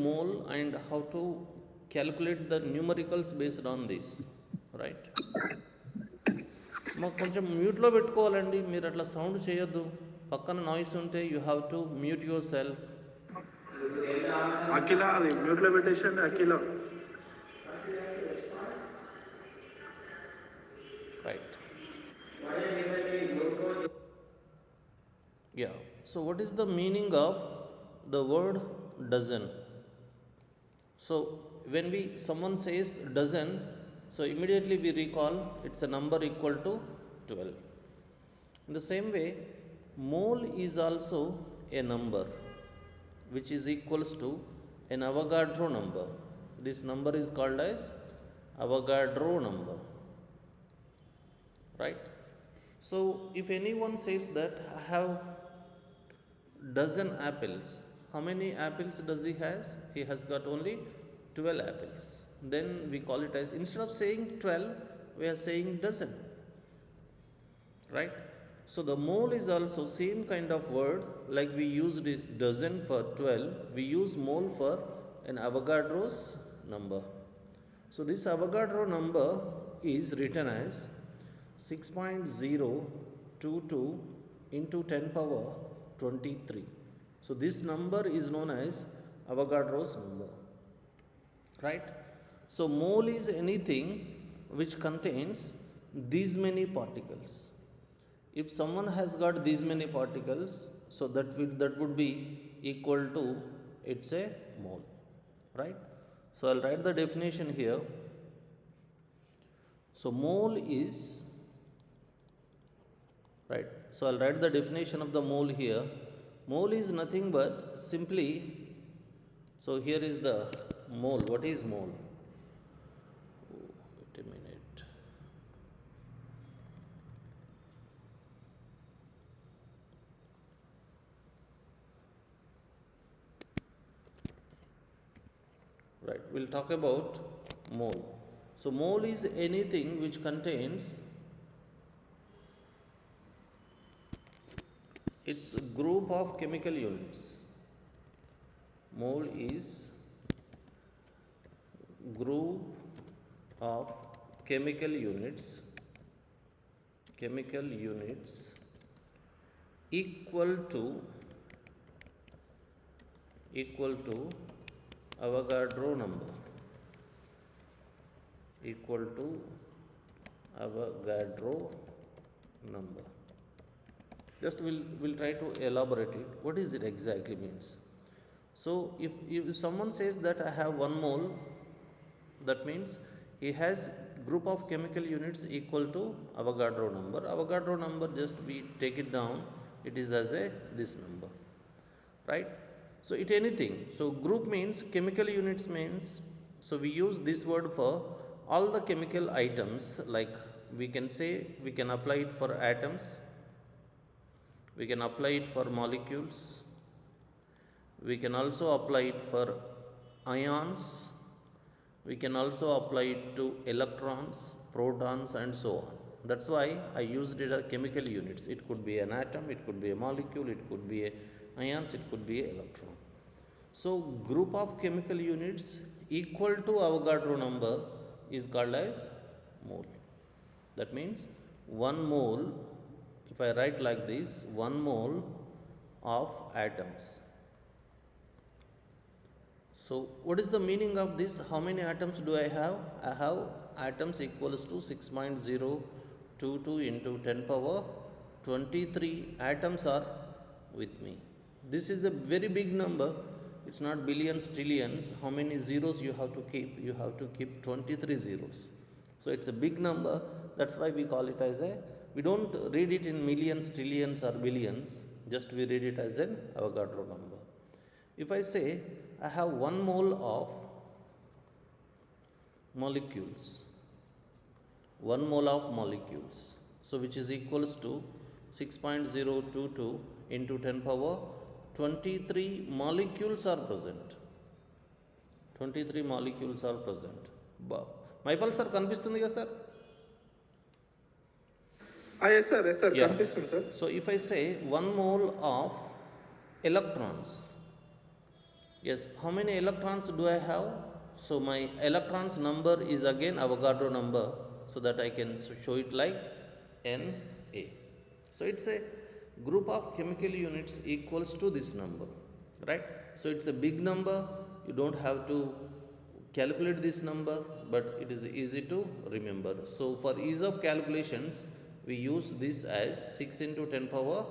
mole and how to calculate the numericals based on this, right? మాకు కొంచెం మ్యూట్లో పెట్టుకోవాలండి, మీరు అట్లా సౌండ్ చేయొద్దు. పక్కన నాయిస్ ఉంటే you have to mute yourself. Akhila అది మ్యూట్లో పెట్టేసండి. Akhila right. Yeah. So what is the meaning of the word dozen? So when someone says dozen, so immediately we recall it's a number equal to 12. In the same way, mole is also a number which is equals to an Avogadro number. This number is called as Avogadro number, right? So if anyone says that I have dozen apples, how many apples does he has? He has got only 12 apples. Then we call it as, instead of saying 12, we are saying dozen, right? So the mole is also same kind of word, like we used dozen for 12, we use mole for an Avogadro's number. So this Avogadro number is written as 6.022 into 10 power 23. So this number is known as Avogadro's number, right? So mole is anything which contains these many particles. If someone has got these many particles, so that would be equal to, it's a mole, right? So I'll write the definition here. So mole is, right, so I'll write the definition of the mole here. Mole is nothing but simply, so here is the mole. What is mole? Wait a minute. Right, we'll talk about mole. So mole is anything which contains, it's a group of chemical units. Mole is group of chemical units equal to Avogadro number, equal to Avogadro number. Just we'll try to elaborate it. What is it exactly means? So if someone says that I have 1 mole, that means he has group of chemical units equal to Avogadro number. Avogadro number, just we take it down, it is as this number, right? So it anything. So group means chemical units means, so we use this word for all the chemical items. Like we can say, we can apply it for atoms, we can apply it for molecules, we can also apply it for ions, we can also apply it to electrons, protons and so on. That's why I used it as chemical units. It could be an atom, it could be a molecule, it could be ions, it could be an electron. So group of chemical units equal to Avogadro number is called as mole. That means 1 mole, if I write like this, 1 mole of atoms. So what is the meaning of this? How many atoms do I have? I have atoms equals to 6.022 into 10 power 23 atoms are with me. This is a very big number. It's not billions, trillions. How many zeros you have to keep? You have to keep 23 zeros. So it's a big number. That's why we call it as we don't read it in millions, trillions or billions. Just we read it as an Avogadro number. If I say I have 1 mole of molecules, 1 mole of molecules, so which is equals to 6.022 into 10 power 23 molecules are present. 23 molecules are present. Mypal sir కనిపిస్తుంది కదా sir? yes sir, కనిపిస్తుంది sir. So if I say 1 mole of electrons, Yes, how many electrons do I have? So my electrons number is again Avogadro number, so that I can show it like Na. So it's a group of chemical units equals to this number, right? So it's a big number, you don't have to calculate this number, but it is easy to remember. So for ease of calculations, we use this as 6 into 10 power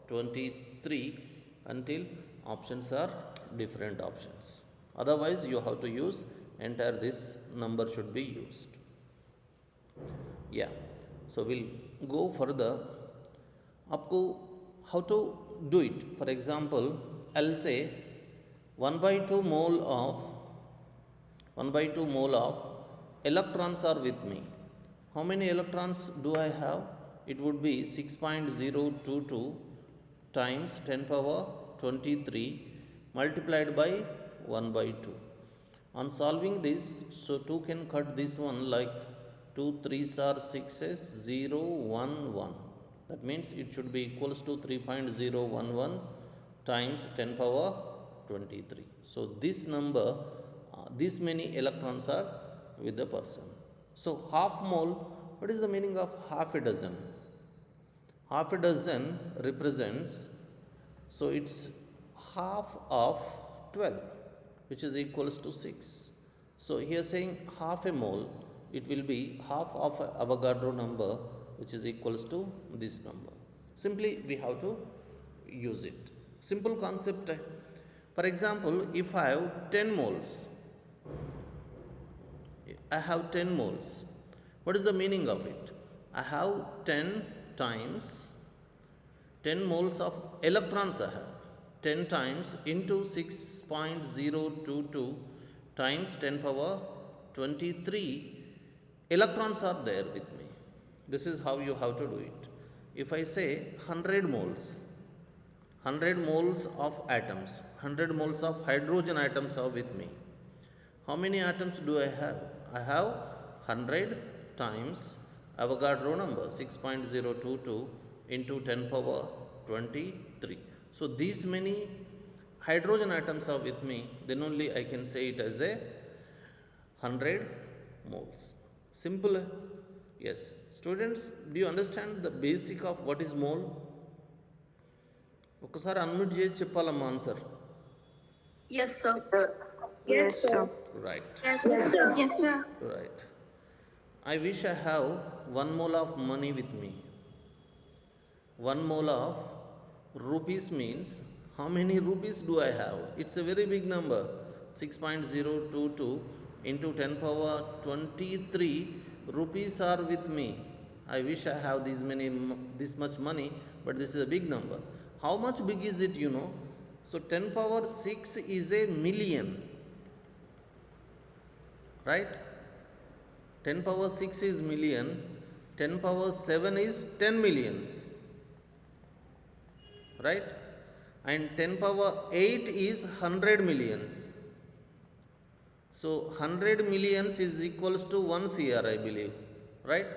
23 until options are different options. Otherwise, you have to use entire this number should be used. Yeah. So we'll go further. आपको how to do it? For example, I'll say 1 by 2 mole of 1 by 2 mole of electrons are with me. How many electrons do I have? It would be 6.022 times 10 power 23 multiplied by 1 by 2. On solving this, so 2 can cut this one like 2 3s are 6s 0 1 1. That means it should be equals to 3.011 times 10 power 23. So this number, this many electrons are with the person. So half mole, what is the meaning of half a dozen? Half a dozen represents, so it's half of 12, which is equals to 6. So here saying half a mole, it will be half of a Avogadro number, which is equals to this number. Simply we have to use it. Simple concept. For example, if I have 10 moles, I have 10 moles. What is the meaning of it? I have 10 times 10 moles of electrons I have. 10 times into 6.022 times 10 power 23 electrons are there with me. This is how you have to do it. If I say 100 moles, 100 moles of atoms, 100 moles of hydrogen atoms are with me. How many atoms do I have? I have 100 times Avogadro number 6.022 into 10 power 23. So these many hydrogen atoms are with me, then only I can say it as a 100 moles. Simple. Yes. Students, do you understand the basic of what is mole? ఒకసారి unmute చేసి చెప్పాలమ్మా answer. Yes, sir. Yes, sir. Right. Yes, sir. Yes, sir. Right. I wish I have 1 mole of money with me. 1 mole of rupees means how many rupees do I have? It's a very big number. 6.022 into 10 power 23 rupees are with me. I wish I have this much money, but this is a big number. How much big is it, you know? So 10 power 6 is a million, right? 10 power 6 is million, 10 power 7 is 10 millions, right? And 10 power 8 is 100 millions. So 100 millions is equals to 1 CR, I believe, right?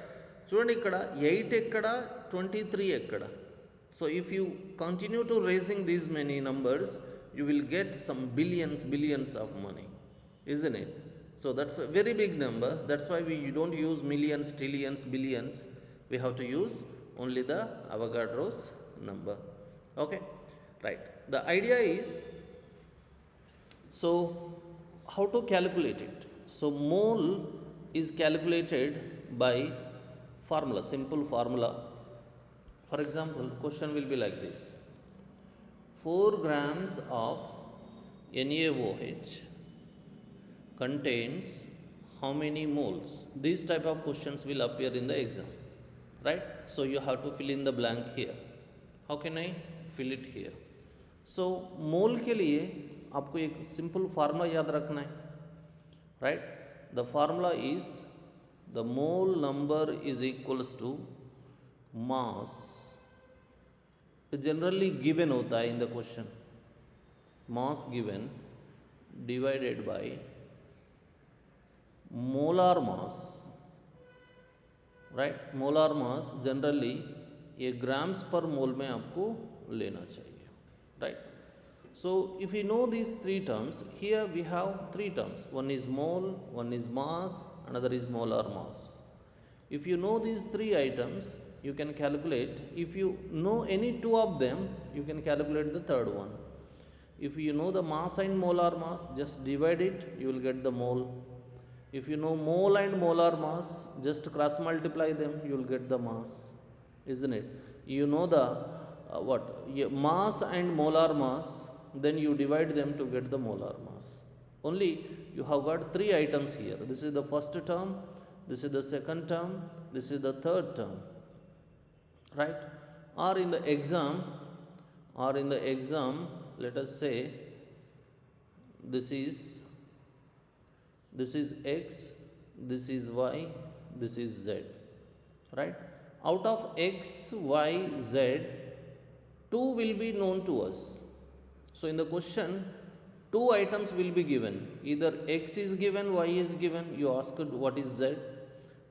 చూడండి ఇక్కడ 8 ఎక్కడ 23 ఎక్కడ. So if you continue to raising these many numbers, you will get some billions of money, isn't it? So that's a very big number. That's why we don't use millions, trillions, billions. We have to use only the Avogadro's number. Okay, right. The idea is, so how to calculate it? So mole is calculated by formula, simple formula. For example, question will be like this: 4 grams of NaOH contains how many moles? These type of questions will appear in the exam, right? So you have to fill in the blank here. How can I fill it here? So mole के लिए आपको एक simple formula याद रखना है, right? The formula is the mole number is equals to mass. Generally given होता है in the question, mass given divided by molar mass, right? Molar mass generally ये grams per mole में आपको लेना चाहिए, right? So if we know these three terms, here we have three terms. One is mole, one is mass, another is molar mass. If you know these three items, you can calculate. If you know any two of them, you can calculate the third one. If you know the mass and molar mass, just divide it, you will get the mole. If you know mole and molar mass, just cross multiply them, you will get the mass, isn't it? You know the mass and molar mass, then you divide them to get the molar mass. Only you have got three items here. This is the first term, this is the second term, this is the third term, right? Or in the exam, let us say this is x, this is y, this is z, right? Out of x, y, z, 2 will be known to us. So in the question, two items will be given. Either x is given, y is given, you asked what is z,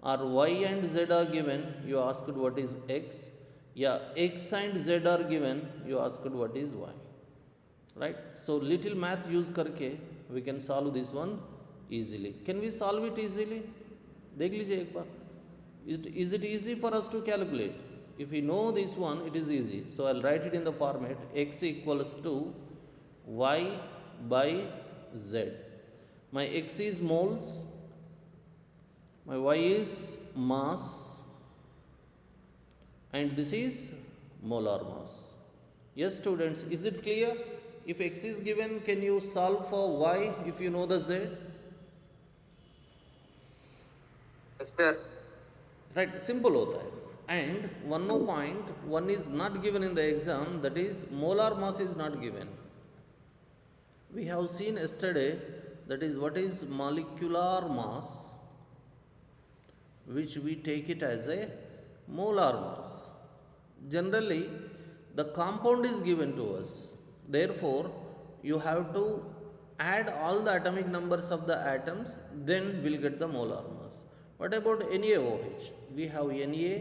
or y and z are given, you asked what is x. Yeah, x and z are given, you asked what is y, right? So little math use करके we can solve this one easily. Can we solve it easily? देख लीजिए एक बार. Is it easy for us to calculate? If we know this one, it is easy. So I'll write it in the format x equals to y by z. My x is moles, my y is mass, and this is molar mass. Yes, students, is it clear? If x is given, can you solve for y if you know the z? Yes, sir. Right, simple hota hai. And one more point, one is not given in the exam, that is molar mass is not given. We have seen yesterday, that is what is molecular mass, which we take it as a molar mass. Generally, the compound is given to us. Therefore, you have to add all the atomic numbers of the atoms, then we'll get the molar mass. What about NaOH? We have Na,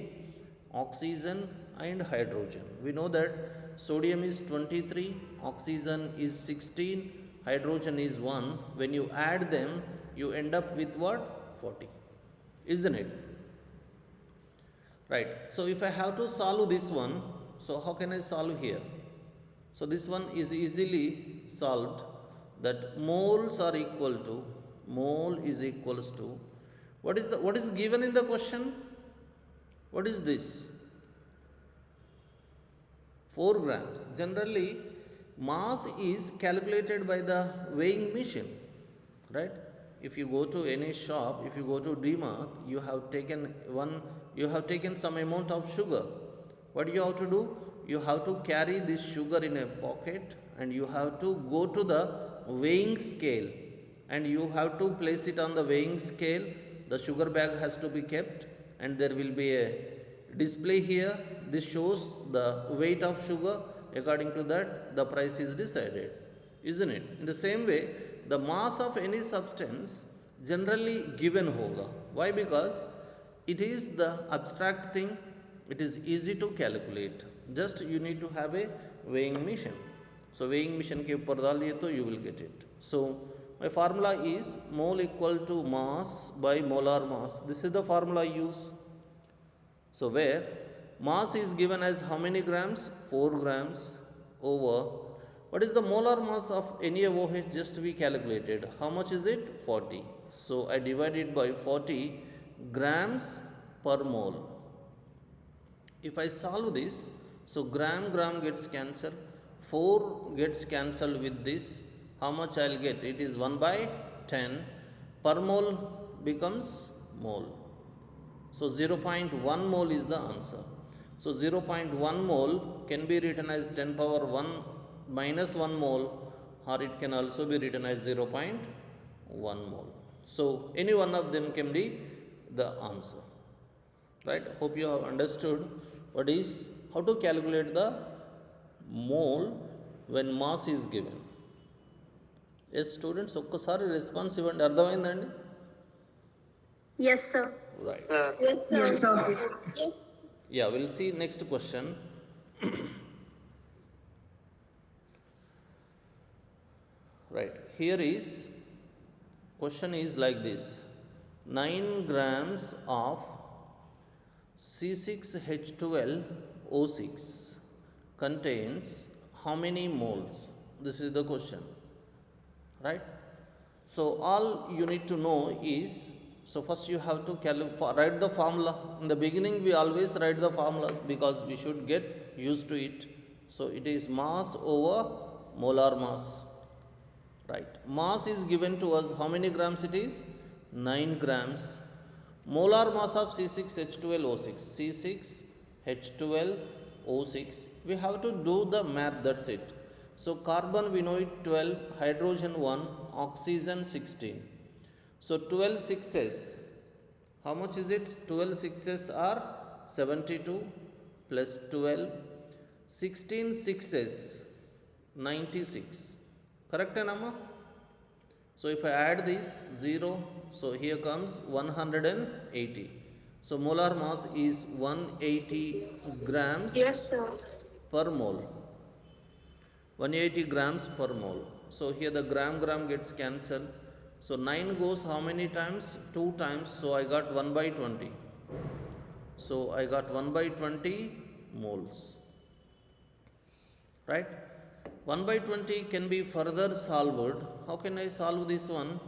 oxygen and hydrogen. We know that sodium is 23, oxygen is 16, hydrogen is 1. When you add them, you end up with what? 40. Isn't it? Right. So if I have to solve this one, so how can I solve here? So this one is easily solved, that moles are equal to, mole is equals to, what is given in the question? What is this? 4 grams. Generally, mass is calculated by the weighing machine, right? If you go to any shop, if you go to DMart, you have taken some amount of sugar. What do you have to do? You have to carry this sugar in a pocket and you have to go to the weighing scale and you have to place it on the weighing scale. The sugar bag has to be kept and there will be a display here. This shows the weight of sugar. According to that, the price is decided, isn't it? In the same way, the mass of any substance generally given hoga. Why? Because it is the abstract thing. It is easy to calculate. Just you need to have a weighing machine. So weighing machine ke upar dal diye to you will get it. So my formula is mole equal to mass by molar mass. This is the formula I use. So where mass is given as how many grams? 4 grams over. What is the molar mass of NaOH? Just we calculated. How much is it? 40. So I divide it by 40 grams per mole. If I solve this, so gram gets cancelled, 4 gets cancelled with this. How much I'll get? It is 1 by 10. Per mole becomes mole. So 0.1 mole is the answer. So 0.1 mole can be written as 10 power 1 minus 1 mole, or it can also be written as 0.1 mole. So any one of them can be the answer. Right? Hope you have understood how to calculate the mole when mass is given. Yes, students, ఒక్కసారి response ఇవ్వండి. అర్థమైందండి? Yes, sir. Right. Yes, sir. Yes. Yeah, we'll see next question. Right, here is question is like this: 9 grams of C6H12O6 contains how many moles? This is the question, right? So all you need to know is, so first you have to write the formula. In the beginning we always write the formula because we should get used to it. So it is mass over molar mass, right? Mass is given to us, how many grams it is? 9 grams. Molar mass of C6H12O6, C6H12O6, we have to do the math, that's it. So carbon we know it 12, hydrogen 1, oxygen 16. So 12 sixes, how much is it? 12 sixes are 72 plus 12, 16 sixes 96. Correct, Nama? So if I add this 0, so here comes 180. So molar mass is 180 grams Yes, sir. per mole. 180 grams per mole. So here the gram gets cancelled. So 9 goes how many times? 2 times. So I got 1 by 20. So I got 1 by 20 moles. Right? 1 by 20 can be further solved. How can I solve this one?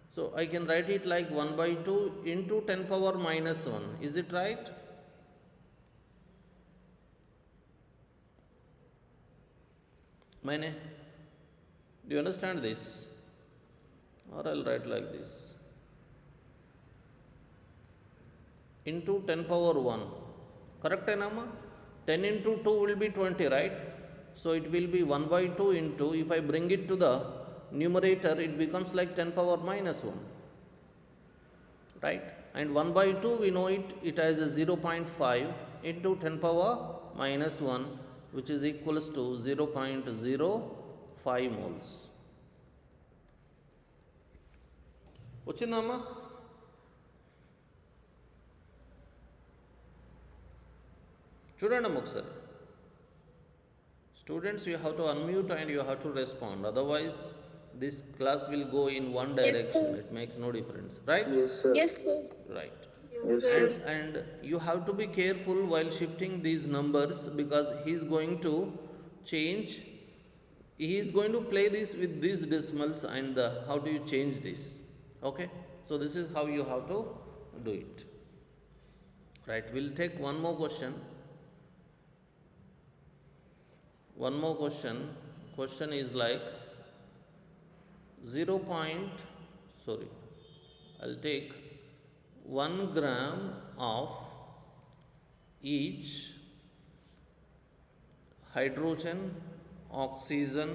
So I can write it like 1 by 2 into 10 power minus 1. Is it right? Maine? Do you understand this? Or I'll write like this. Into 10 power 1. Correct, Nama? 10 into 2 will be 20, right? So it will be 1 by 2 into, if I bring it to the numerator, it becomes like 10 power minus 1. Right? And 1 by 2 we know it has a 0.5 into 10 power minus 1, which is equals to 0.05 moles. వచ్చిందమ్మా? చూడండి అమ్మ ఒకసారి. Students, you have to unmute and you have to respond. Otherwise, this class will go in one direction. It makes no difference, right? Yes, sir. Yes, sir. Right. Yes, sir. And you have to be careful while shifting these numbers because he is going to change. He is going to play this with these decimals and how do you change this? Okay. So this is how you have to do it. Right. We'll take one more question. One more question. Question is like 0. I'll take 1 gram of each hydrogen, oxygen,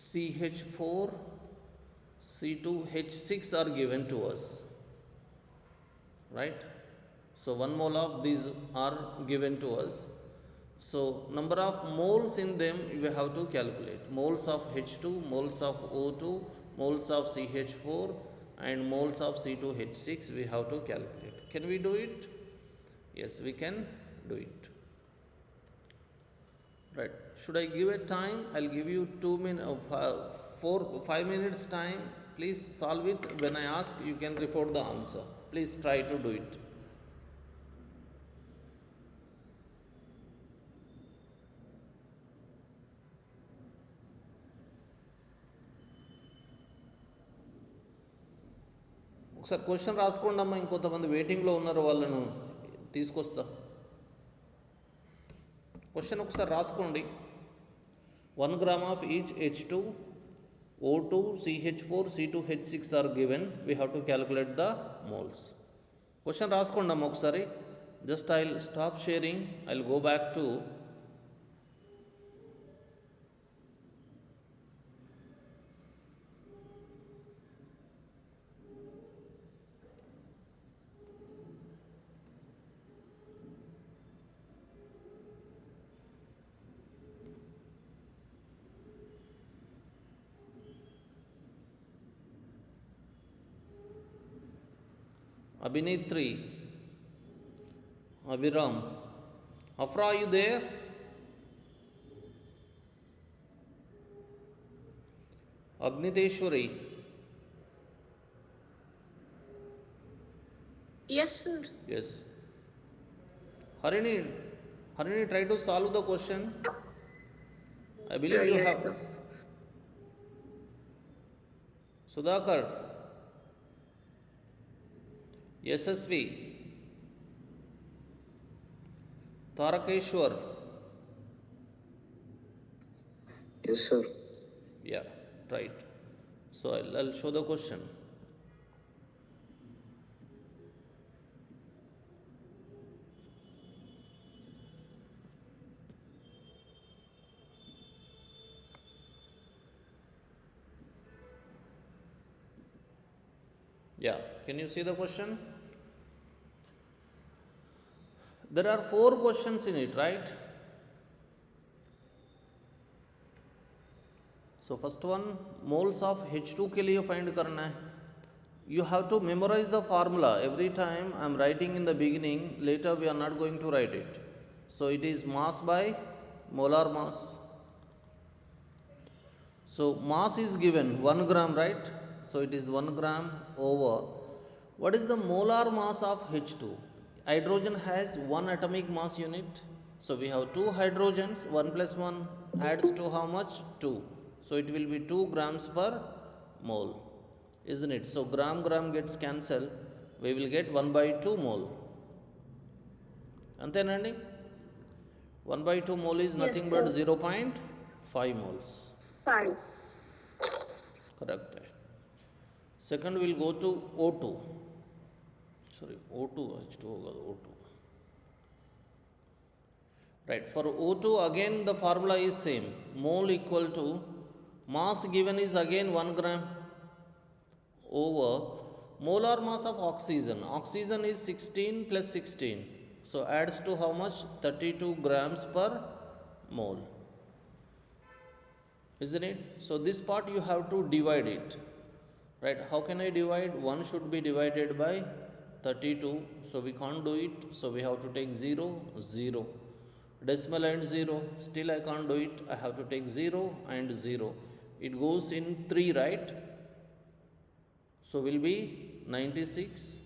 CH4, C2H6 are given to us, right? So 1 mole of these are given to us. So number of moles in them we have to calculate. Moles of H2, moles of O2, moles of CH4 and moles of C2H6 we have to calculate. Can we do it? Yes, we can do it. Right. Should I give a time? I'll give you 5 minutes time. Please solve it. When I ask, you can report the answer. Please try to do it. ఒకసారి question రాసుకోండి అమ్మా. ఇంకొంతమంది వెయిటింగ్లో ఉన్నారు, వాళ్ళను తీసుకొస్తా. Question ఒకసారి రాసుకోండి. 1 gram of each H2, O2, CH4, C2H6 are given. We have to calculate the moles. Question రాసుకోండి అమ్మా ఒకసారి. Just I will stop sharing. I will go back to Abhinitri, Abhiram, Afra, are you there? Agniteshwari. Yes, sir. Yes. Harini, try to solve the question. I believe you have. Sudhakar. Yasasvi. Tarakeshwar. Yes, sir. Yeah, right. So I'll show the question. Yeah, can you see the question? There are 4 questions in it, right? So first one, moles of H2 के लिए find करना है. You have to memorize the formula every time I am writing in the beginning. Later we are not going to write it. So it is mass by molar mass. So mass is given 1 gram, right? So it is 1 gram over. What is the molar mass of H2? Hydrogen has 1 atomic mass unit. So we have 2 hydrogens, 1 plus 1 adds to how much? 2. So it will be 2 grams per mole, isn't it? So gram gets cancelled. We will get 1 by 2 mole. Antenandi? 1 by 2 mole is nothing but 0.5 moles. 5. Correct. Second, we'll go to O2. Sorry, O2, H2, O2. Right, for O2 again the formula is same. Mole equal to, mass given is again 1 gram over molar mass of oxygen. Oxygen is 16 plus 16. So adds to how much? 32 grams per mole. Isn't it? So this part you have to divide it. Right? How can I divide? 1 should be divided by 32. So we can't do it. So we have to take 0, 0. Decimal and 0. Still I can't do it. I have to take 0 and 0. It goes in 3, right? So will be 96.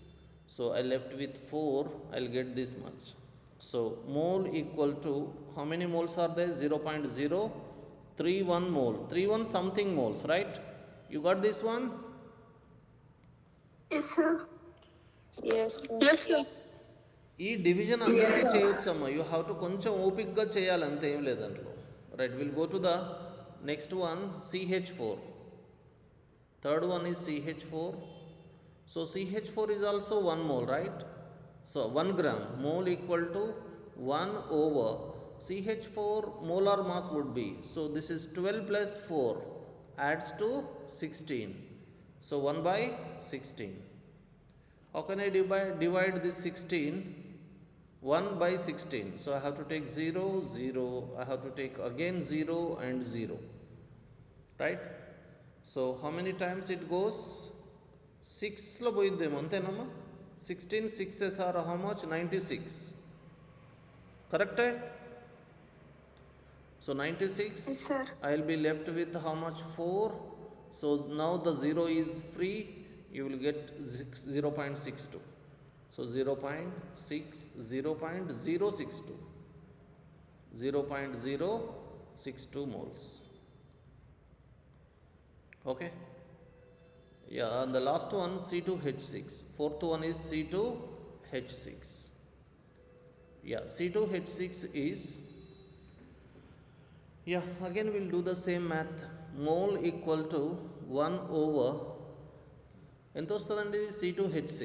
So I left with 4. I'll get this much. So mole equal to, how many moles are there? 0.031 mole. 31 something moles, right? You got this one? Yes, sir. Yes, sir. ఈ division అందరికీ చేయొచ్చమ్మా. You have to కొంచెం ఓపిక్గా చేయాలి, అంతే, ఏం లేదు దాంట్లో. Right, will go to the next one, CH4. Third one is CH4. So CH4 is also 1 mole, right? So 1 gram, mole equal to 1 over CH4 molar mass would be, so this is 12 plus 4 adds to 16. So 1 by 16. How can I divide this 16? 1 by 16. So I have to take 0, 0. I have to take again 0 and 0. Right? So how many times it goes? 6 lo poyiddemo antenamma. 16 6s are how much? 96. Correct? So 96. Yes, sir. I will be left with how much? 4. So now the 0 is free. You will get 0.62. So 0.062. 0.062 moles. Okay. Yeah, and the last one, C2H6. Fourth one is C2H6. Yeah, C2H6 is, yeah, again we'll do the same math. Mole equal to 1 over, ఎంత వస్తుందండి C2H6?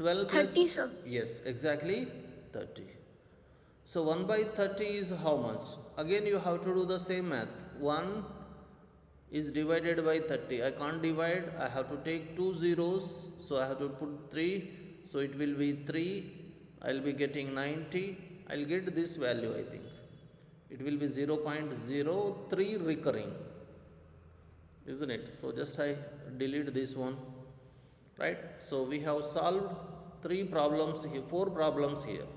12 plus 30, sir. Yes, exactly 30. So 1 by 30 is how much? Again you have to do the same math. 1 is divided by 30. I can't divide. I have to take 2 zeros. So I have to put 3. So it will be 3. I'll be getting 90. I'll get this value, I think. It will be 0.03 recurring. Isn't it? So just I delete this one. Right? So we have solved 3 problems here, 4 problems here.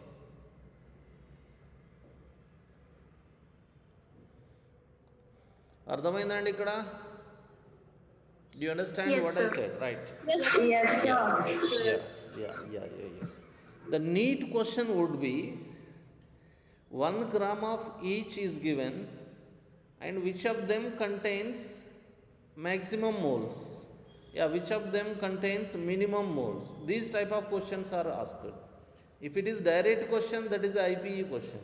అర్థమైందండి ఇక్కడ? Do you understand Yes, what I sir. said? Right. Yes, sir. Yes. The neat question would be 1 gram of each is given and which of them contains maximum moles? Which of them contains minimum moles? These type of questions are asked. If it is direct question, that is IPE question.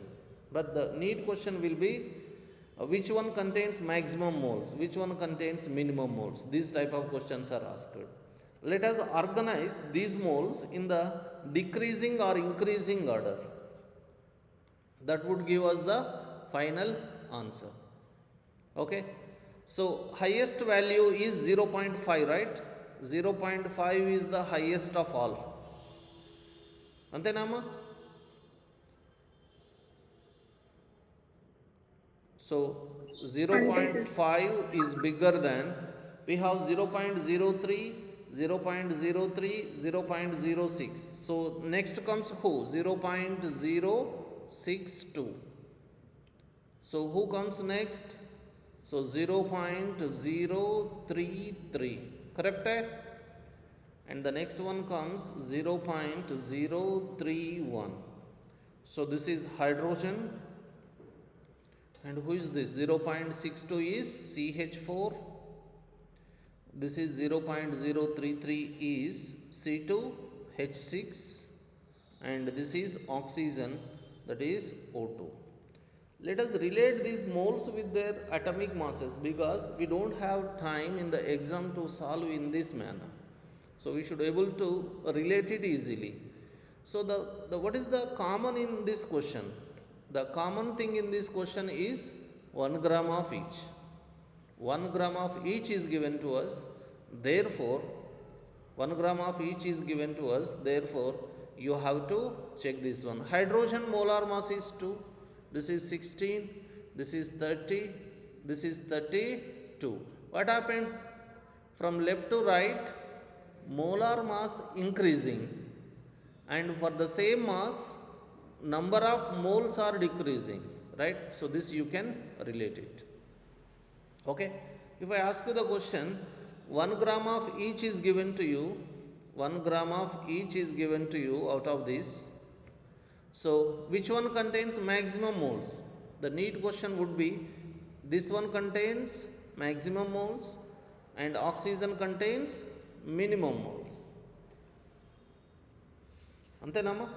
But the neat question will be which one contains maximum moles, which one contains minimum moles. These type of questions are asked. Let us organize these moles in the decreasing or increasing order. That would give us the final answer. Okay, so highest value is 0.5, right? 0.5 is the highest of all. Antenama? So 0.5 is bigger than, we have 0.03, 0.03, 0.06. So next comes who? 0.062. So who comes next? So 0.033, correct? And the next one comes 0.031. So this is hydrogen. And who is this? 0.62 is CH4. This is 0.033 is C2H6. And this is oxygen, that is O2. Let us relate these moles with their atomic masses, because we don't have time in the exam to solve in this manner. So we should be able to relate it easily. So the what is the common in this question? The common thing in this question is 1 gram of each. 1 gram of each is given to us. Therefore, 1 gram of each is given to us. Therefore, you have to check this one. Hydrogen molar mass is 2. This is 16. This is 30. This is 32. What happened? From left to right, molar mass increasing. And for the same mass, number of moles are decreasing, right? So this you can relate it. Okay, if I ask you the question, 1 gram of each is given to you, 1 gram of each is given to you out of this. So which one contains maximum moles? The neat question would be, this one contains maximum moles and oxygen contains minimum moles. Antenama?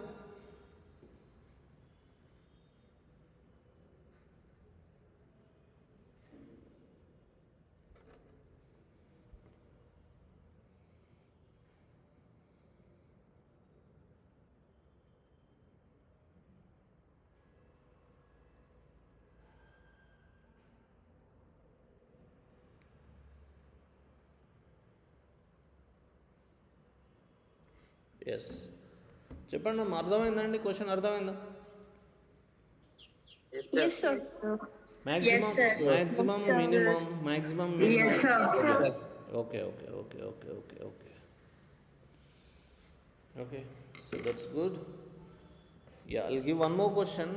Yes చెప్పండి అమ్మా, అర్థమైందండి question? అర్థమైందా? Yes, sir. Maximum, maximum, minimum, maximum, minimum. Yes, sir. Okay. Okay, so that's good. Yeah, I'll give one more question.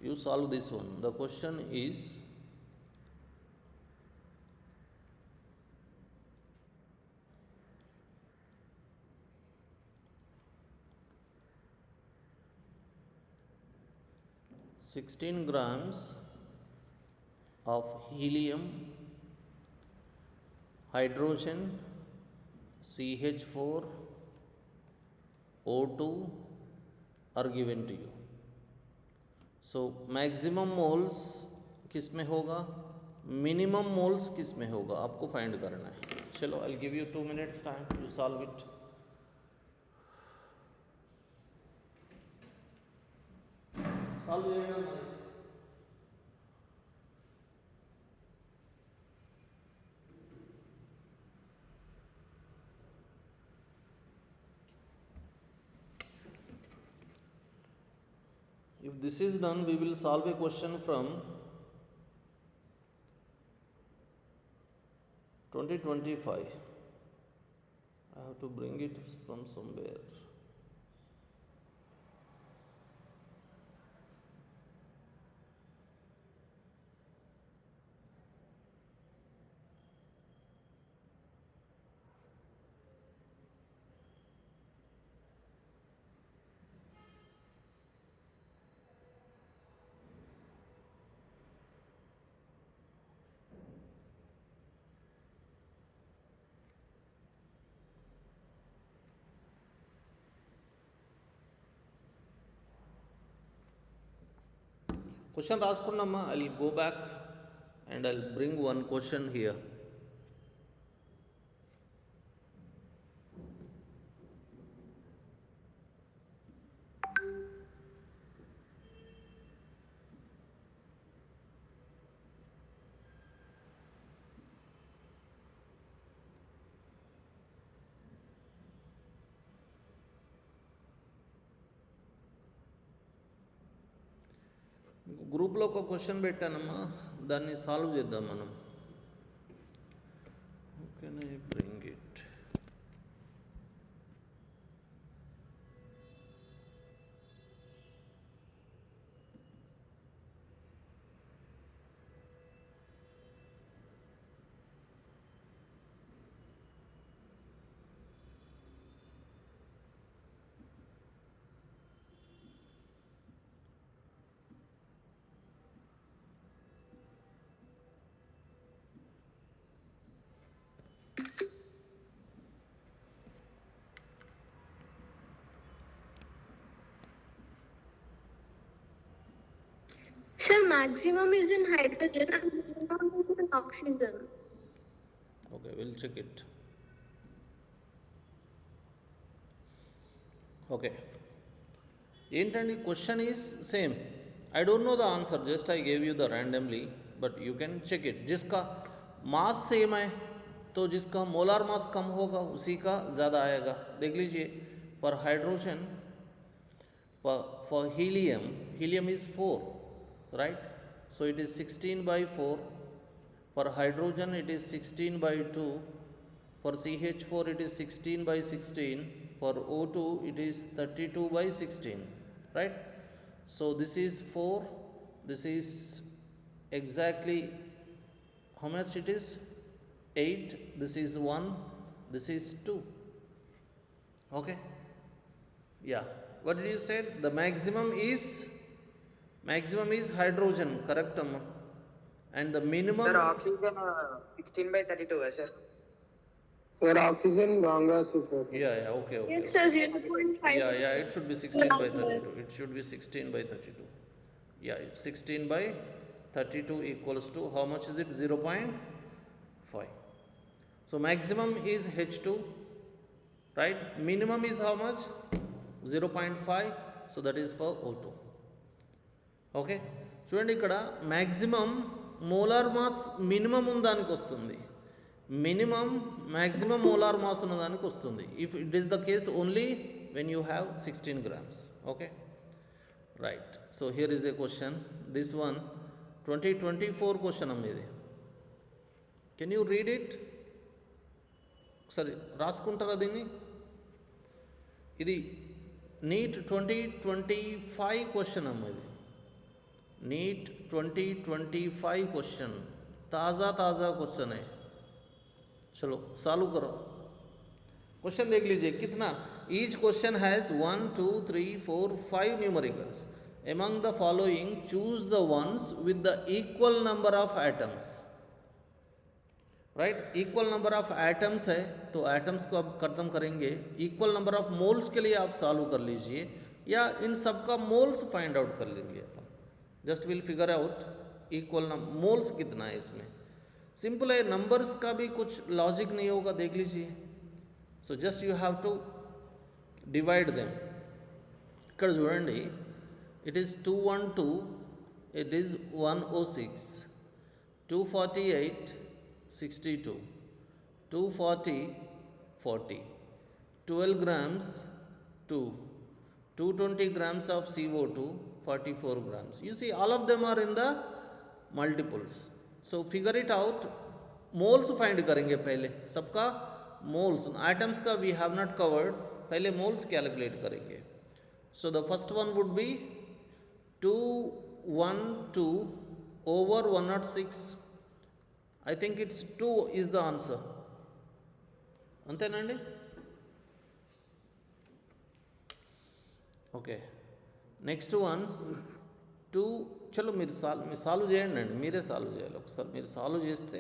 You solve this one. The question is, "16 grams of helium, hydrogen, CH4, O2 are given to you. So maximum moles किस में होगा, minimum moles किस में होगा, आपको find करना है. चलो, I will give you 2 minutes time to solve it. Solve करेगा. If this is done, we will solve a question from 2025. I have to bring it from somewhere. Question రాసుకున్నామా. I will go back and I will bring one question here. గ్రూప్లో ఒక question పెట్టానమ్మా, దాన్ని solve చేద్దాం మనం. Okay, I bring it. Sir, maximum is in hydrogen and minimum is in oxygen. Okay, we'll check it. Okay. ఏంటండి question is same. I don't know the answer, just I gave you the randomly, but you can check it. जिसका mass same है तो जिसका molar mass कम होगा उसी का ज़्यादा आएगा. देख लीजिए, for hydrogen, for helium is 4, right? So it is 16/4. For hydrogen it is 16/2. For CH4 it is 16/16. For O2 it is 32/16, right? So this is 4, this is exactly how much it is? 8, this is 1, this is 2. Okay? Yeah. What did you say? The maximum is hydrogen, correct amma? And the minimum. Sir, oxygen 16/32, sir. Sir, oxygen wrong also, sir. Yeah, okay. Yes, sir, 0.5. Yeah, it should be 16/32. It should be 16/32. Yeah, it's 16/32 equals to how much is it? 0.5. So maximum is H2, right? Minimum is how much? 0.5. So that is for O2. Okay, చూడండి ఇక్కడ maximum molar mass minimum ఉన్నదానికి వస్తుంది, minimum maximum molar mass ఉన్నదానికి వస్తుంది. If it is the case only when you have 16 grams. Okay, right. So here is a question, this one 2024 question అమ్మ ఇది. Can you read it? ఒకసారి రాసుకుంటారా దీన్ని? ఇది neat 2025 question అమ్మ ఇది. नीट 2025 क्वेश्चन, ताज़ा क्वेश्चन है. चलो सॉल्व करो. क्वेश्चन देख लीजिए कितना. Each question has 1 2 3 4 5 numericals. Among the following choose the ones with the equal number of atoms. Right, equal number of atoms है तो एटम्स को अब खत्म करेंगे. इक्वल नंबर ऑफ मोल्स के लिए आप सॉल्व कर लीजिए या इन सब का मोल्स फाइंड आउट कर लेंगे. Just will figure out equal moles कितना है इसमें. सिंपल है, नंबर्स का भी कुछ लॉजिक नहीं होगा, देख लीजिए. So just you have to divide them. ఇక్కడ చూడండి, it is 212, it is 106, 248 62, 240 40, 12 grams 2, 220 grams of CO2, 44 grams. You see all of them are in the multiples. So figure it out. Moles find करेंगे पहले, सबका moles. Atoms का we have not covered, पहले moles calculate करेंगे. So the first one would be 212 over 106. I think it's 2 is the answer. అంతేనండి? Okay, next one 2. చలో మీరు solve చేయండి అండి, మీరే సాల్వ్ చేయాలి. ఒకసారి మీరు సాల్వ్ చేస్తే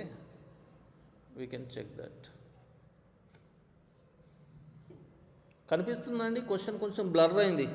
వీ కెన్ చెక్ దట్. కనిపిస్తుందండి క్వశ్చన్? కొంచెం బ్లర్ అయింది.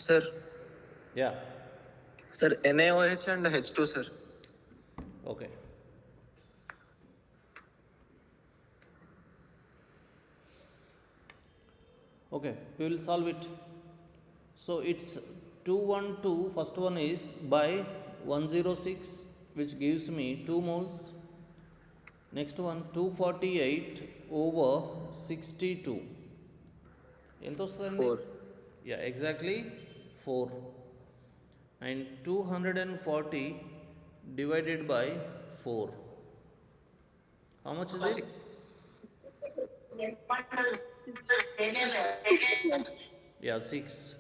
Sir. Yeah. Sir, NaOH and H2, sir. Okay. Okay, we will solve it. So it's 212, first one is by 106, which gives me 2 moles. Next one 248 over 62. ఎంత వస్తుందండి? 4. Yeah, exactly 4. And 240 divided by 4. How much is it? Yeah, 6.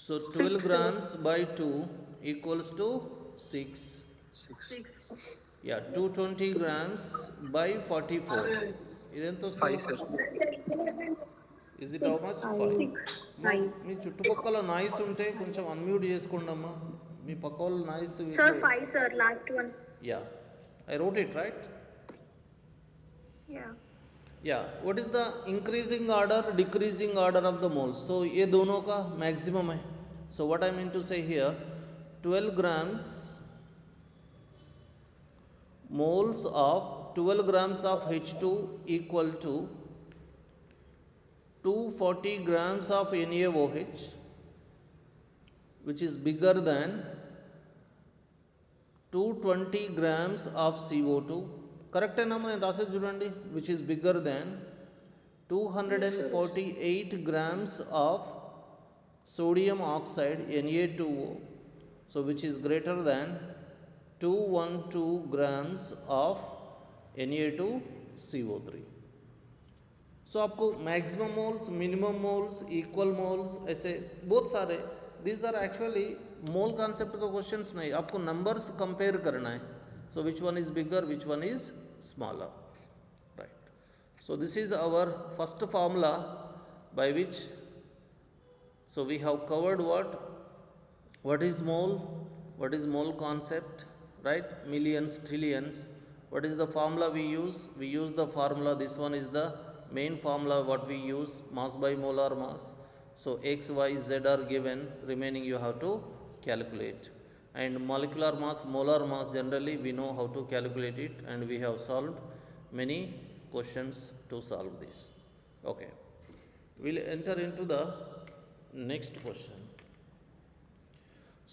So 12 grams by 2 equals to 6. 6. Yeah, 220 grams by 44. ఇదెంత 5, వస్తుంది? sir. Is it how much? 5. మీ చుట్టుపక్కల noise ఉంటే కొంచెం unmute చేసుకోండి అమ్మా. మీ పక్క వాళ్ళ noise. Sir, 5, sir, last one. Yeah, I wrote it right. Yeah. Yeah, what is the increasing order, decreasing order of the moles? So ये दोनों का maximum है. So what I mean to say here, 12 grams moles of 12 grams of H2 equal to 240 grams of NaOH, which is bigger than 220 grams of CO2. Correct అయినా నేను రాసేది చూడండి, which is bigger than 248 grams of sodium oxide Na2O, so which is greater than 212 grams of Na2CO3. So आपको maximum moles, minimum moles, equal moles ऐसे बहुत सारे, these are actually mole concept का questions नहीं, आपको numbers compare करना है. So which one is bigger, which one is smaller, right? So this is our first formula by which, so we have covered what is mole concept, right? Millions, trillions. What is the formula we use? We use the formula, this one is the main formula what we use, mass by molar mass. So x, y, z are given, remaining you have to calculate. And molecular mass, molar mass, generally we know how to calculate it, and we have solved many questions to solve this. Okay, we'll enter into the next question.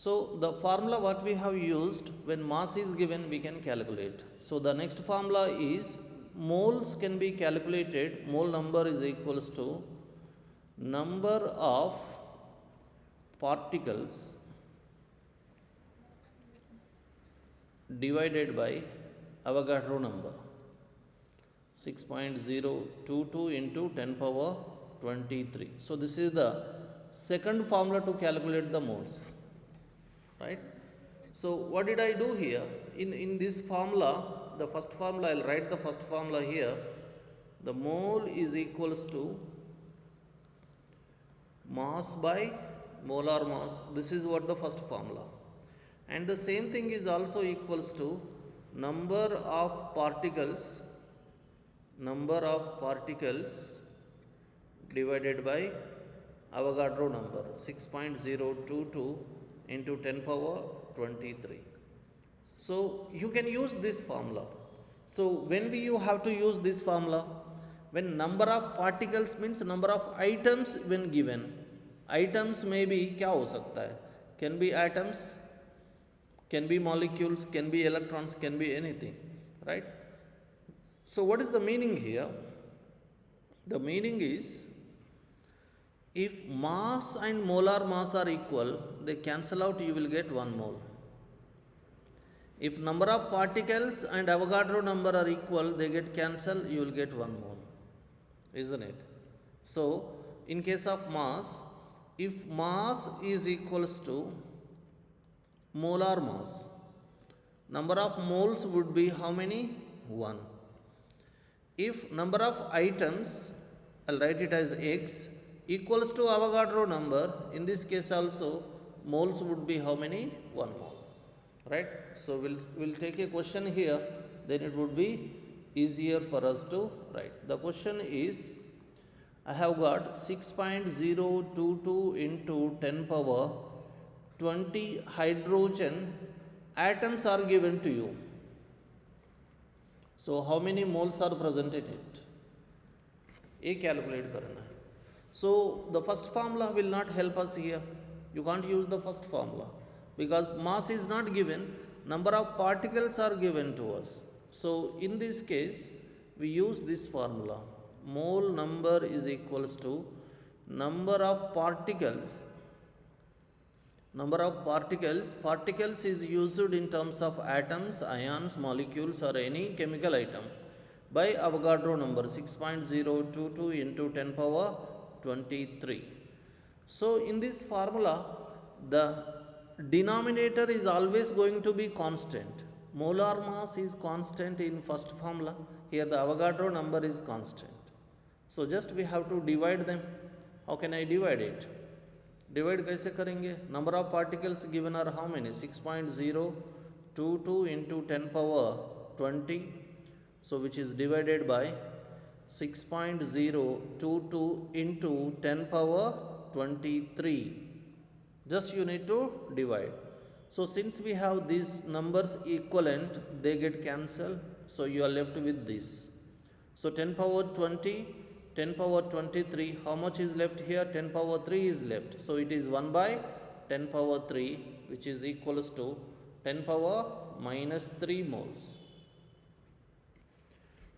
So the formula what we have used, when mass is given we can calculate. So the next formula is moles can be calculated, mole number is equals to number of particles divided by Avogadro number, 6.022 into 10 power 23. So this is the second formula to calculate the moles, right? So what did I do here? In this formula, the first formula, I'll write the first formula here. The mole is equals to mass by molar mass. This is what the first formula. And the same thing is also equals to number of particles divided by Avogadro number, 6.022 into 10 power 23. So you can use this formula. So when you have to use this formula, when number of particles means number of items when given. Items may be क्या हो सकता है? Can be atoms, can be molecules, can be electrons, can be anything, right? So what is the meaning here? The meaning is, if mass and molar mass are equal, they cancel out, you will get 1 mole. If number of particles and Avogadro number are equal, they get cancelled, you will get 1 mole, isn't it? So in case of mass, if mass is equals to molar mass, number of moles would be how many? 1. If number of items, I'll write it as x, equals to Avogadro number, in this case also moles would be how many? 1 mole, right? So we'll take a question here, then it would be easier for us to write. The question is, I have got 6.022 into 10 power 20 hydrogen atoms are given to you. So how many moles are present in it? ये calculate करना है. So the first formula will not help us here. You can't use the first formula because mass is not given, number of particles are given to us. So in this case we use this formula. Mole number is equals to number of particles. Number of particles is used in terms of atoms, ions, molecules or any chemical item by Avogadro number 6.022 into 10 power 23. So in this formula the denominator is always going to be constant. Molar mass is constant in first formula, here the Avogadro number is constant. So just we have to divide them. How can I divide it? Divide कैसे करेंगे? Number of particles given are how many? 6.022 into 10 power 20. So which is divided by 6.022 into 10 power 23. Just you need to divide. So since we have these numbers equivalent, they get cancelled. So you are left with this. So 10 power 20, 10 power 23, how much is left here? 10 power 3 is left. So it is 1 by 10 power 3, which is equals to 10 power minus 3 moles.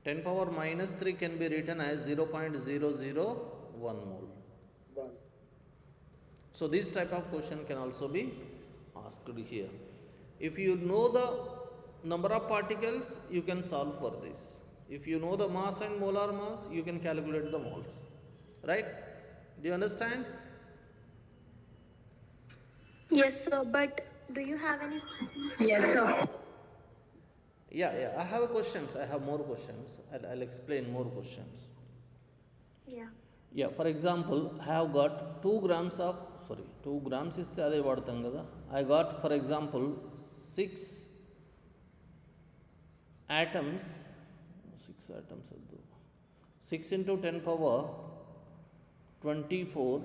10 power minus 3 can be written as 0.001 mole. So this type of question can also be asked here. If you know the number of particles, you can solve for this. If you know the mass and molar mass, you can calculate the moles. Right? Do you understand? Yes, sir. But do you have any? Yes, sir. Yeah. I have questions. I have more questions. I'll explain more questions. Yeah. Yeah, for example, I have got 2 grams of, 2 grams is the other word. I got, for example, 6 atoms, 6 into 10 power 24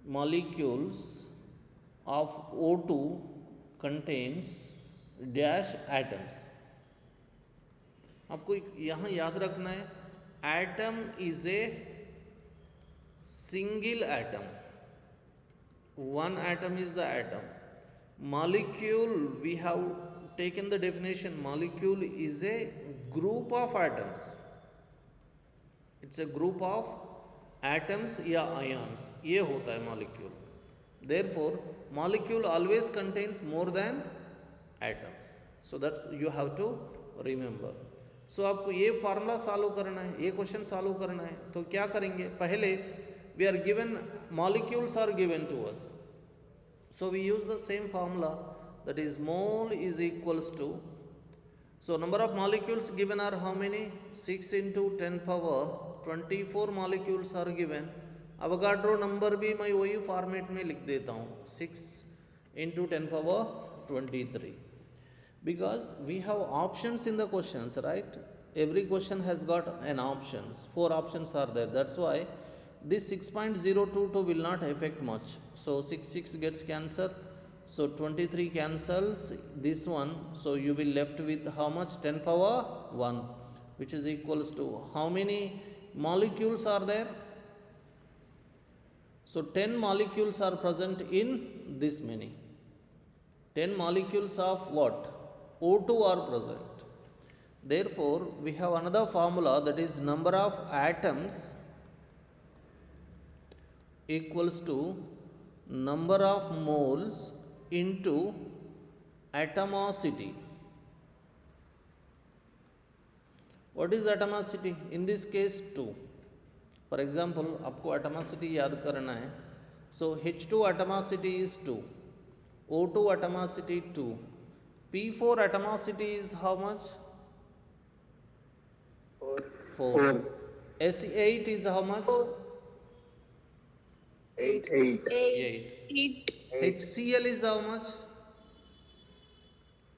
molecules of O2 contains dash atoms. आपको यहाँ याद रखना है, atom is a single atom. One atom is the atom. Molecule, we have taken the definition, molecule is a group of atoms. It's a group of atoms या ions. ये होता है molecule. Therefore, molecule always contains more than atoms. So that's you have to remember. So आपको ये formula solve करना है, ये question solve करना है, तो क्या करेंगे? पहले we are given, molecules are given to us. So we use the same formula, that is mole is equals to, so number of molecules given are how many? 6 into 10 power 24 molecules are given. Avogadro number भी मैं वही format में लिख देता हूँ, 6 into 10 power 23. Because we have options in the questions, right? Every question has got an options. 4 options are there. That's why this 6.022 will not affect much. So 6 gets cancelled. So 23 cancels this one. So you will left with how much? 10 power 1, which is equals to how many molecules are there? So 10 molecules are present in this many. 10 molecules of what? O2 are present. Therefore, we have another formula, that is number of atoms equals to number of moles into atomicity. What is atomicity? In this case 2. For example, आपको atomicity याद करना है. So H2 atomicity is 2, O2 atomicity 2, P4 atomicity is how much? 4. S8 is how much? 8. 8. HCl is how much?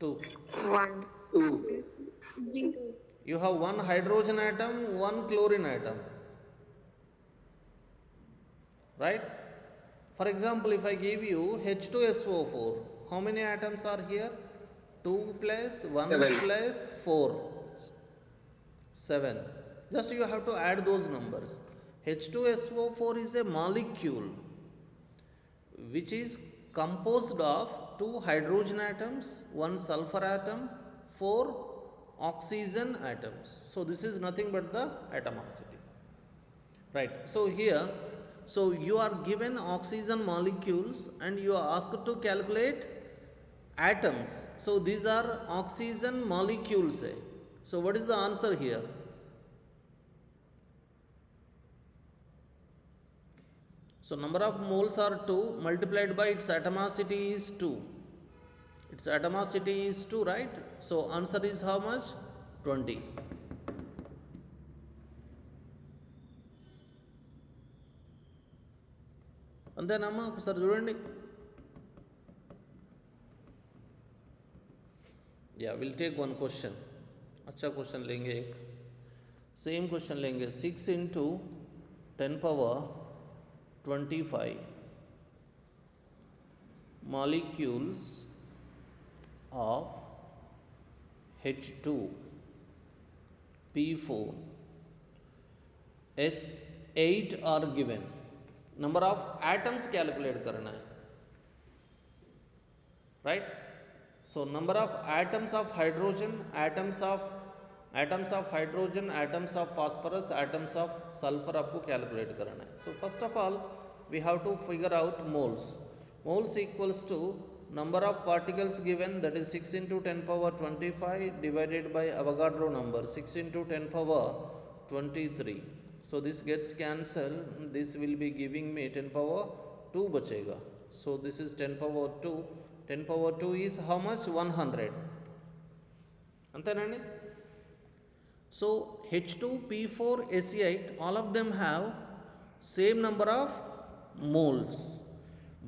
2. 1. 2. Zero. You have one hydrogen atom, one chlorine atom, right? For example, if I give you H2SO4, how many atoms are here? 2 plus 1 7. plus 4, 7. Just you have to add those numbers. H2SO4 is a molecule which is composed of 2 hydrogen atoms, 1 sulfur atom, 4 oxygen atoms. So this is nothing but the atomicity, right? So here, so you are given oxygen molecules and you are asked to calculate atoms. So these are oxygen molecules. So what is the answer here? So number of moles are 2 multiplied by its atomicity is 2. Its atomicity is 2, right? So answer is how much? 20. అంతేనమ్మా ఒకసారి చూడండి. या will take one question. अच्छा question लेंगे एक. Same question लेंगे. 6 into 10 power 25 molecules of H2 P4 S8 are given. Number of atoms calculate करना है, right? So number of atoms of hydrogen, atoms of hydrogen, atoms of phosphorus, atoms of sulfur आपको calculate करना है. So first of all we have to figure out moles. Moles equals to number of particles given, that is 6 into 10 power 25 divided by Avogadro number 6 into 10 power 23. So this gets cancelled. This will be giving me 10 power 2 बचेगा. So this is 10 power 2. 10 power 2 is how much? 100. అంతేనండి. So H2P4 S8, all of them have same number of moles,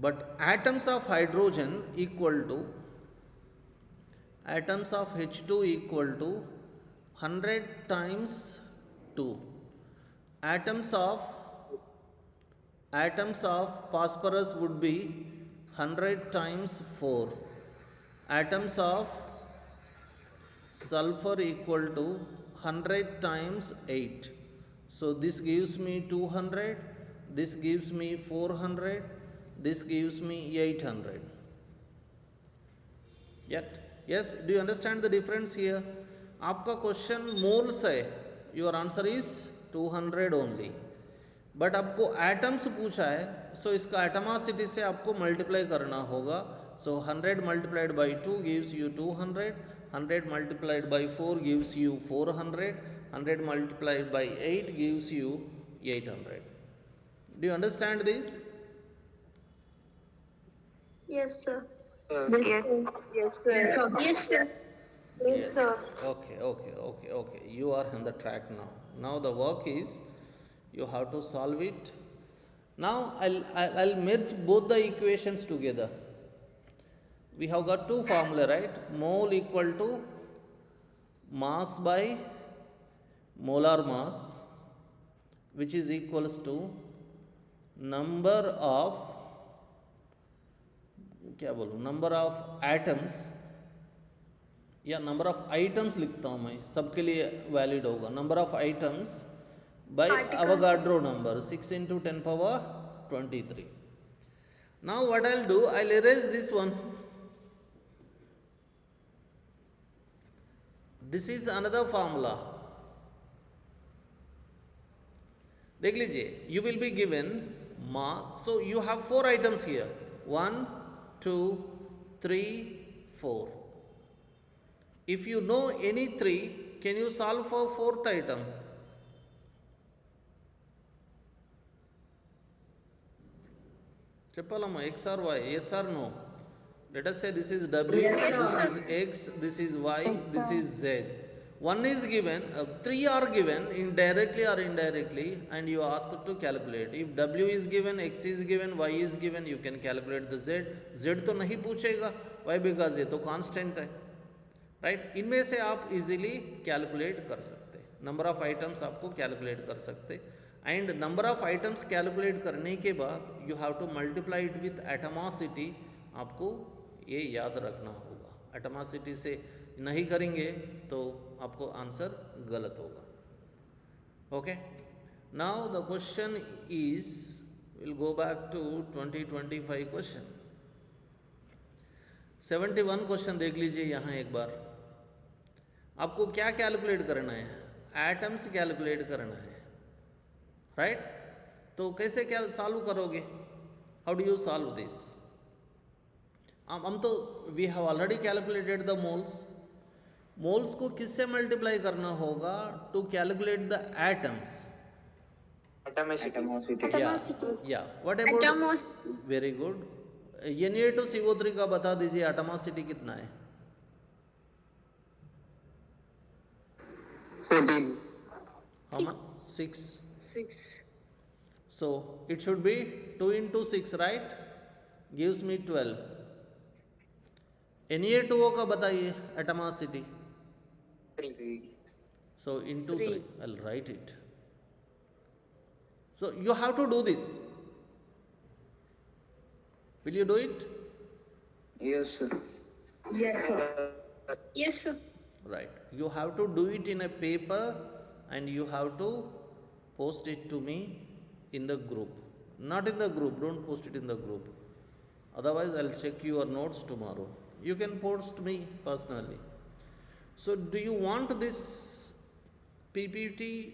but atoms of hydrogen equal to atoms of H2 equal to 100 times 2. Atoms of phosphorus would be 100 times 4. Atoms of sulfur equal to 100 times 8. So this gives me 200, this gives me 400, this gives me 800. Yet, yes, do you understand the difference here? आपका question moles है, your answer is 200 only, but आपको atoms पूछा है, सो इसका एटमासिटी से आपको multiply करना होगा. सो 100 multiplied by 2 gives you 200, 100 multiplied by 4 gives you 400, 100 multiplied by 8 gives you 800. Do you understand this? Yes, sir. Yes, sir. Yes, sir. Yes. Okay. You are on the track now. Now the work is you have to solve it. Now I'll merge both the equations together. We have got two formula, right? Mole equal to mass by molar mass, which is equals to number of number of atoms या number of items लिखता हूँ मैं, सबके लिए valid होगा. Number of items by Avogadro number 6 into 10 power 23. Now what I'll do, I'll erase this one. This is another formula. देख लीजिए, you will be given mass. So you have 4 items here. 1, 2, 3, 4. If you know any 3, can you solve for 4th item? చెప్పాలమ్మా, X or Y, yes or no? Let us say this is W, this is X, this is Y, this is Z. 1 is given, 3 are given indirectly or indirectly, and you are asked to calculate. If W is given, X is given, Y is given, you can calculate the Z. Z तो नहीं पूछेगा, why? Because ये तो constant है. Right. इनमें से आप easily calculate कर सकते, नंबर ऑफ आइटम्स आपको कैलकुलेट कर सकते, and number of items calculate करने के बाद you have to multiply it with atomicity. आपको ये याद रखना होगा, एटमॉसिटी से नहीं करेंगे तो आपको आंसर गलत होगा। Okay, now the question is, will go back to 2025 question. 71 question देख लीजिए यहाँ एक बार। आपको क्या कैलकुलेट करना है? एटम्स कैलकुलेट करना है, राइट? तो कैसे क्या सॉल्व करोगे? How do you solve this? हम तो we have already calculated the moles. Moles को किससे मल्टीप्लाई करना होगा to calculate the atoms? Atomicity. या what about, very good. Na2CO3 का बता दीजिए एटमॉसिटी कितना है? 14. How much? 6. So it should be 2 into 6, right? Gives me 12. Na2O का बताइए atomicity. 3. So into 3. I'll write it. So you have to do this. Will you do it? Yes, sir. Yes, sir. Right. You have to do it in a paper and you have to post it to me in the group. Not in the group, don't post it in the group. Otherwise, I'll check your notes tomorrow. You can post me personally. So, do you want this PPT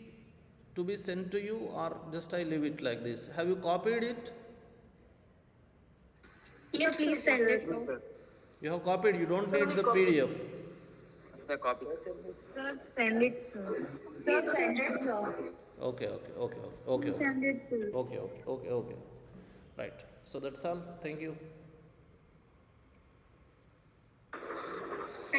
to be sent to you, or just I leave it like this? Have you copied it? Yeah, please send it. Sir. You have copied, you don't need the PDF. The copy. Sir, send it, sir. Sir, send it, sir. Okay. Send it, sir. Okay. Right. So that's all. Thank you.